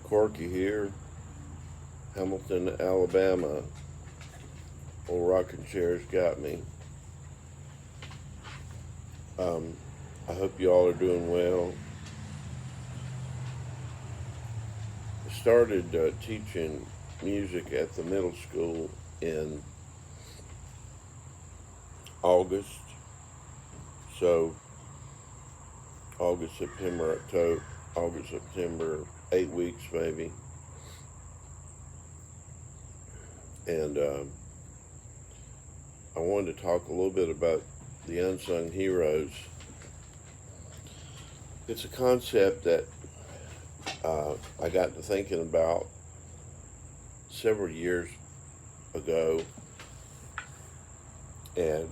Corky here, Hamilton, Alabama. Old rocking chair's got me. I hope you all are doing well. I started teaching music at the middle school in August. So, August, September, October, August, September, 8 weeks maybe. And I wanted to talk a little bit about the Unsung Heroes. It's a concept that I got to thinking about several years ago, and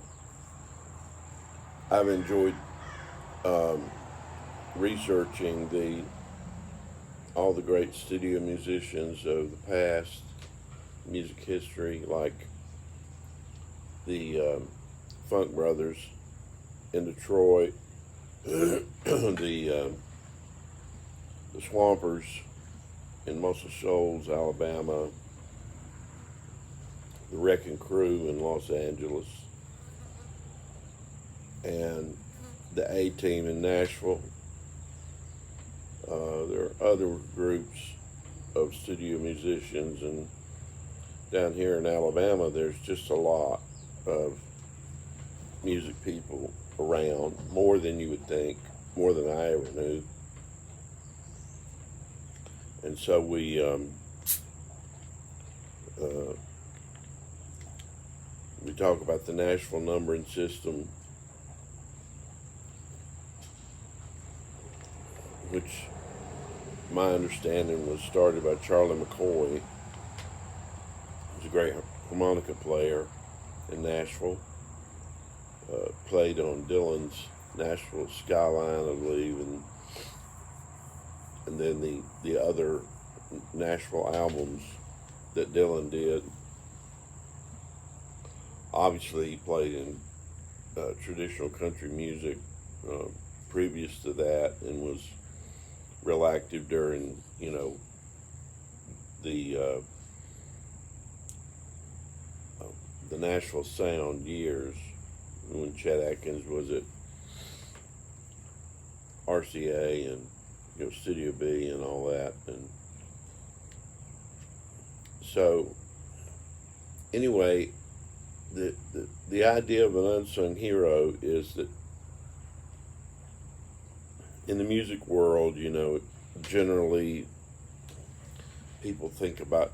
I've enjoyed researching all the great studio musicians of the past, music history, like the Funk Brothers in Detroit, the Swampers in Muscle Shoals, Alabama, the Wrecking Crew in Los Angeles, and the A-Team in Nashville. There are other groups of studio musicians, and down here in Alabama, there's just a lot of music people around, more than you would think, more than I ever knew. And so we talk about the Nashville numbering system, which my understanding was started by Charlie McCoy, who's a great harmonica player in Nashville. Played on Dylan's Nashville Skyline, I believe, and then the other Nashville albums that Dylan did. Obviously, he played in traditional country music previous to that, and was real active during, the Nashville Sound years, when Chet Atkins was at RCA and Studio B and all that. And so anyway, the idea of an unsung hero is that in the music world, generally people think about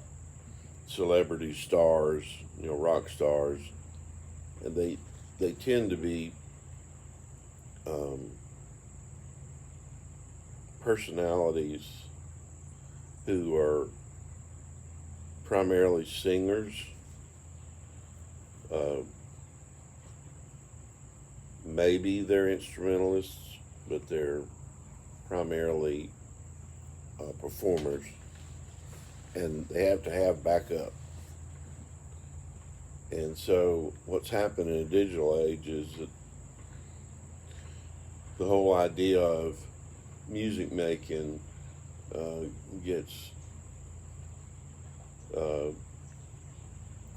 celebrity stars, rock stars, and they tend to be personalities who are primarily singers, maybe they're instrumentalists, but they're primarily performers, and they have to have backup. And so what's happened in the digital age is that the whole idea of music making gets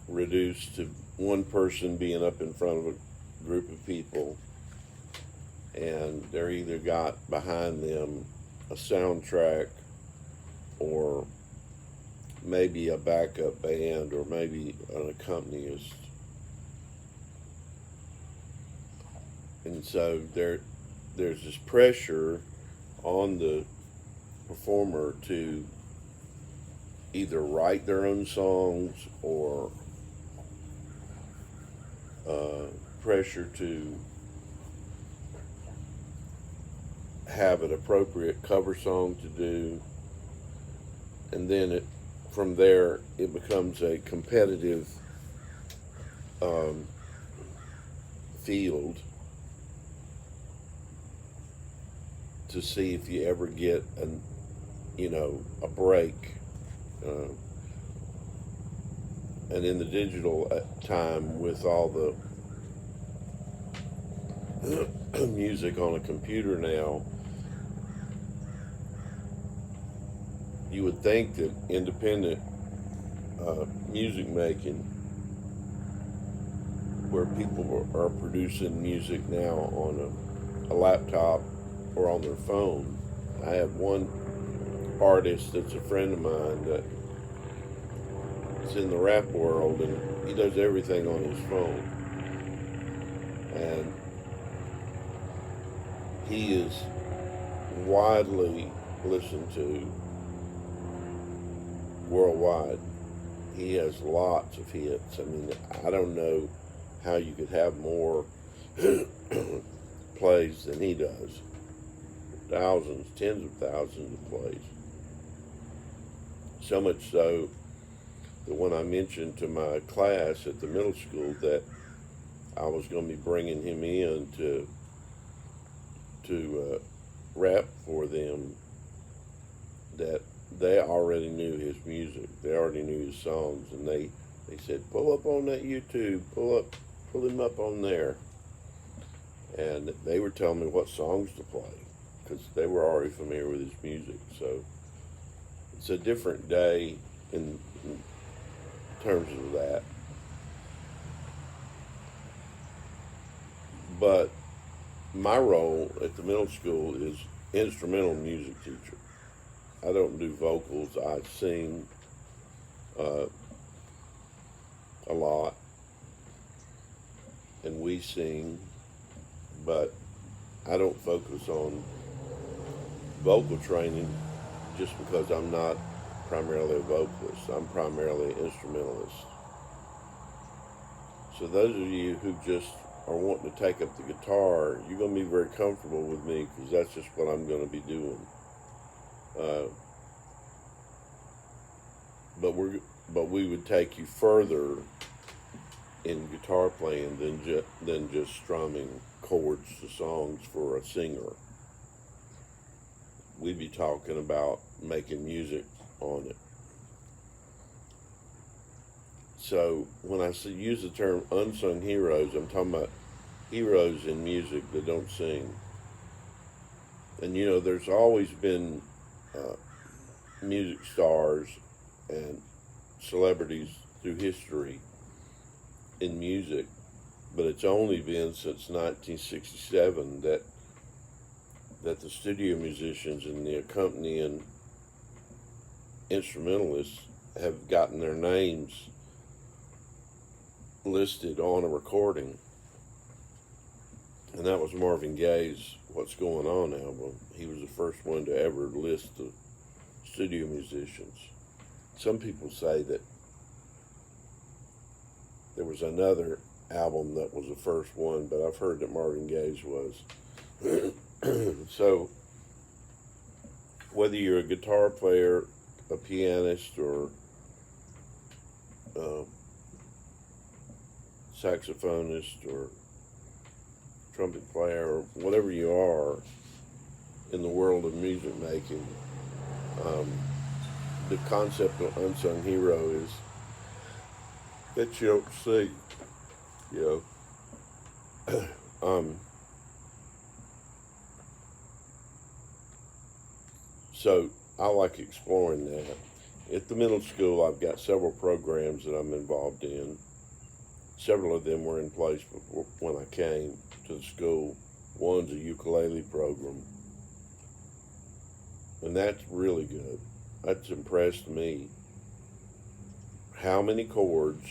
reduced to one person being up in front of a group of people, and they're either got behind them a soundtrack, or maybe a backup band, or maybe an accompanist. And so there's this pressure on the performer to either write their own songs, or pressure to have an appropriate cover song to do, and then from there it becomes a competitive field to see if you ever get a break. And in the digital time, with all the music on a computer now, you would think that independent music making, where people are producing music now on a laptop or on their phone. I have one artist that's a friend of mine that is in the rap world, and he does everything on his phone. And he is widely listened to worldwide. He has lots of hits. I mean, I don't know how you could have more plays than he does. Thousands, tens of thousands of plays. So much so that when I mentioned to my class at the middle school that I was going to be bringing him in to rap for them, that they already knew his music. They already knew his songs, and they said, pull up on that YouTube, pull him up on there. And they were telling me what songs to play because they were already familiar with his music. So it's a different day in terms of that. But my role at the middle school is instrumental music teacher. I don't do vocals. I sing a lot, and we sing, but I don't focus on vocal training just because I'm not primarily a vocalist. I'm primarily an instrumentalist. So those of you who just are wanting to take up the guitar, you're going to be very comfortable with me because that's just what I'm going to be doing. But we would take you further in guitar playing than just strumming chords to songs for a singer. We'd be talking about making music on it. So when I use the term unsung heroes, I'm talking about heroes in music that don't sing. And you know, there's always been music stars and celebrities through history in music, but it's only been since 1967 that the studio musicians and the accompanying instrumentalists have gotten their names listed on a recording. And that was Marvin Gaye's What's Going On album. He was the first one to ever list the studio musicians. Some people say that there was another album that was the first one, but I've heard that Marvin Gaye's was. So, whether you're a guitar player, a pianist, or saxophonist, or trumpet player, or whatever you are in the world of music making, the concept of unsung hero is that you don't sing, you know. So I like exploring that. At the middle school, I've got several programs that I'm involved in. Several of them were in place before, when I came to the school. One's a ukulele program, and that's really good. That's impressed me how many chords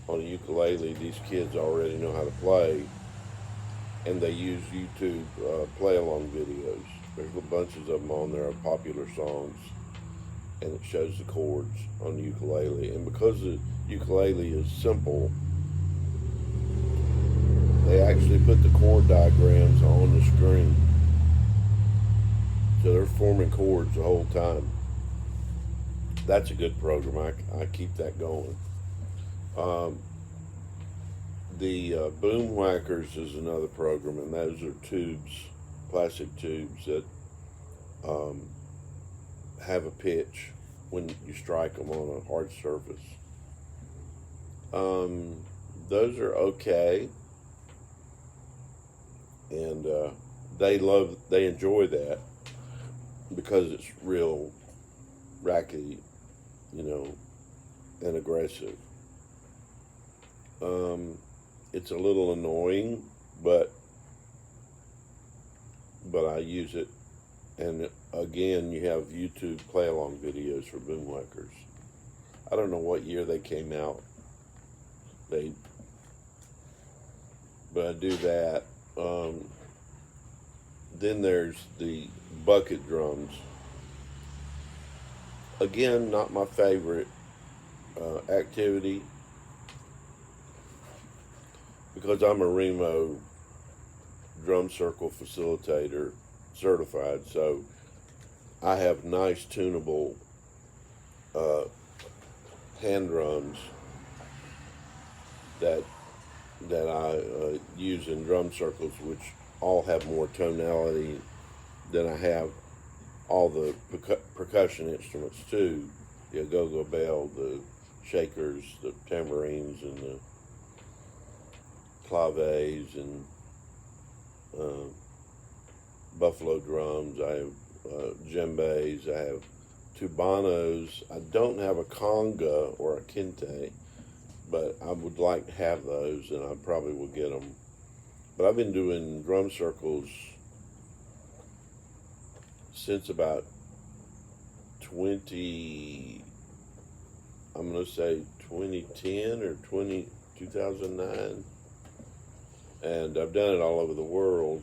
on a ukulele these kids already know how to play, and they use YouTube play-along videos. There's bunches of them on there of popular songs, and it shows the chords on the ukulele. And because the ukulele is simple, they actually put the chord diagrams on the screen. So they're forming chords the whole time. That's a good program. I keep that going. The Boom Whackers is another program, and those are tubes, plastic tubes that have a pitch when you strike them on a hard surface. Those are okay, and they enjoy that because it's real rackety, you know, and aggressive. It's a little annoying, but I use it. And again, you have YouTube play along videos for boomwhackers. I don't know what year they came out. But I do that. Then there's the bucket drums. Again, not my favorite activity because I'm a Remo drum circle facilitator certified, so I have nice tunable hand drums that I use in drum circles, which all have more tonality than I have all the percussion instruments too. The go-go bell, the shakers, the tambourines, and the claves, and buffalo drums. I have djembes. I have tubanos. I don't have a conga or a kente, but I would like to have those, and I probably will get them. But I've been doing drum circles since about 20, I'm going to say 2010 or 2009. And I've done it all over the world.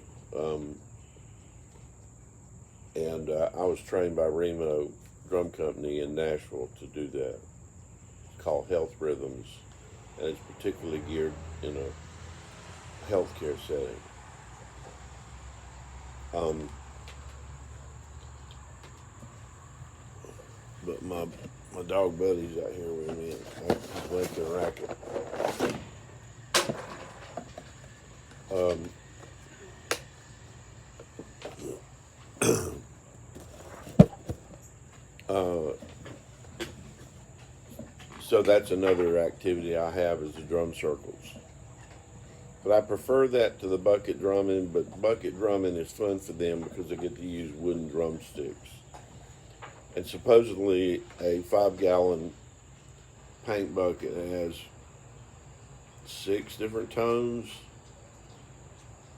And I was trained by Remo Drum Company in Nashville to do that. It's called Health Rhythms. And it's particularly geared in a healthcare setting. But my dog Buddy's out here with me. He's making a racket. So that's another activity I have is the drum circles. But I prefer that to the bucket drumming, but bucket drumming is fun for them because they get to use wooden drumsticks. And supposedly a 5-gallon paint bucket has 6 different tones.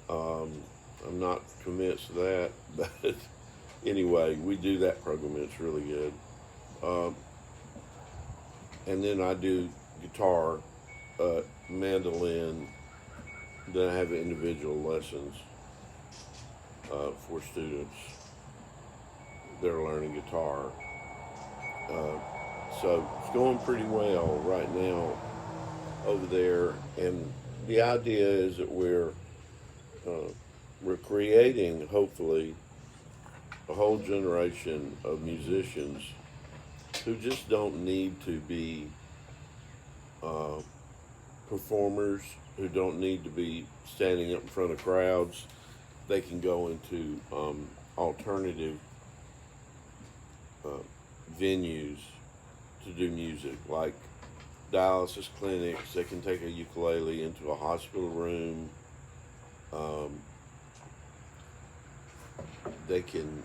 I'm not convinced of that, but anyway, we do that program. It's really good. And then I do guitar, mandolin. Then I have individual lessons for students that are learning guitar. So it's going pretty well right now over there. And the idea is that we're creating, hopefully, a whole generation of musicians who just don't need to be performers, who don't need to be standing up in front of crowds. They can go into alternative venues to do music, like dialysis clinics. They can take a ukulele into a hospital room. They can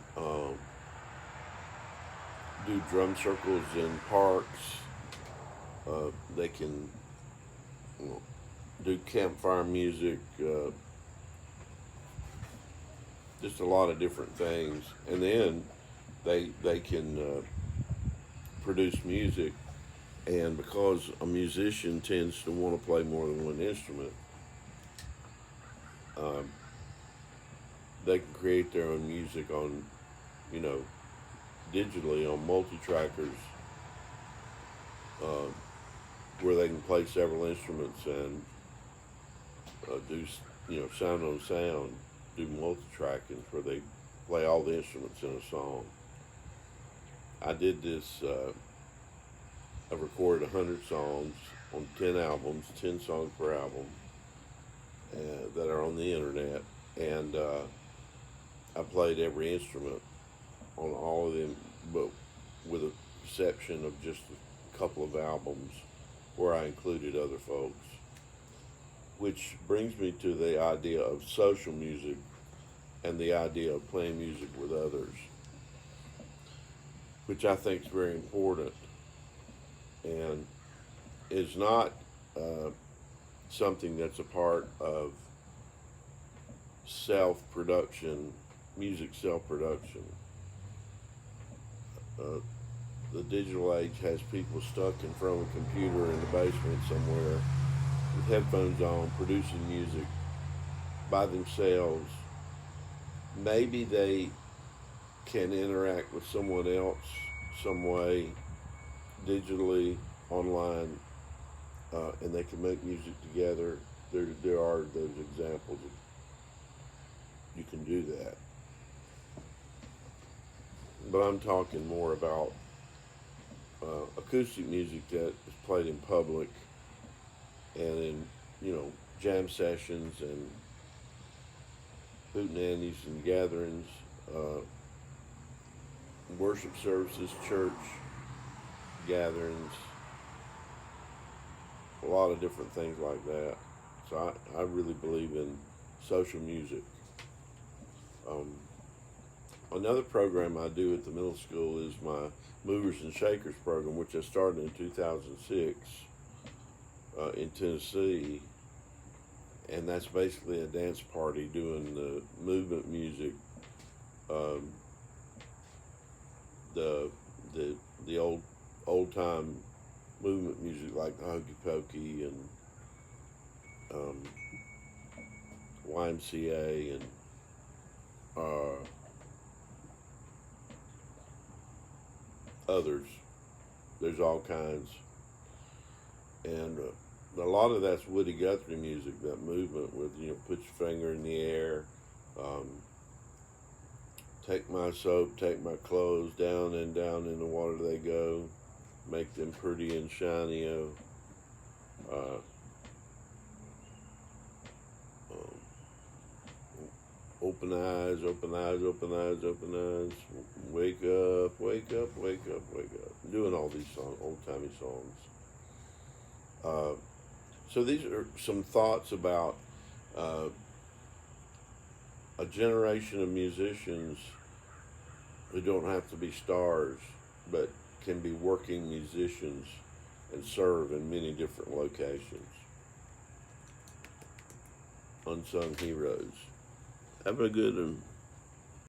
do drum circles in parks. They can do campfire music, just a lot of different things. And then they can produce music. And because a musician tends to want to play more than one instrument, they can create their own music on, digitally on multi-trackers, where they can play several instruments and do, sound on sound, do multi-tracking where they play all the instruments in a song. I did this, I recorded 100 songs on 10 albums, 10 songs per album, that are on the internet, and I played every instrument on all of them, but with a exception of just a couple of albums where I included other folks. Which brings me to the idea of social music and the idea of playing music with others, which I think is very important, and is not something that's a part of self production, music self production. Uh, the digital age has people stuck in front of a computer in the basement somewhere with headphones on, producing music by themselves. Maybe they can interact with someone else some way, digitally, online, and they can make music together. There are those examples of you can do that. But I'm talking more about acoustic music that is played in public and in, jam sessions and hootenannies and gatherings, uh, worship services, church gatherings, a lot of different things like that. So I really believe in social music. Um, Another program I do at the middle school is my Movers and Shakers program, which I started in 2006 in Tennessee. And that's basically a dance party doing the movement music, um, the the old time movement music like the Hokey Pokey and um, YMCA and others. There's all kinds, and a lot of that's Woody Guthrie music. That movement with put your finger in the air, um, take my soap, take my clothes, down and down in the water they go, make them pretty and shiny. Uh, um, Open eyes, open eyes, open eyes, open eyes. Wake up, wake up, wake up, wake up. Doing all these old timey songs. So these are some thoughts about uh, a generation of musicians who don't have to be stars, but can be working musicians and serve in many different locations. Unsung Heroes. Have a good one.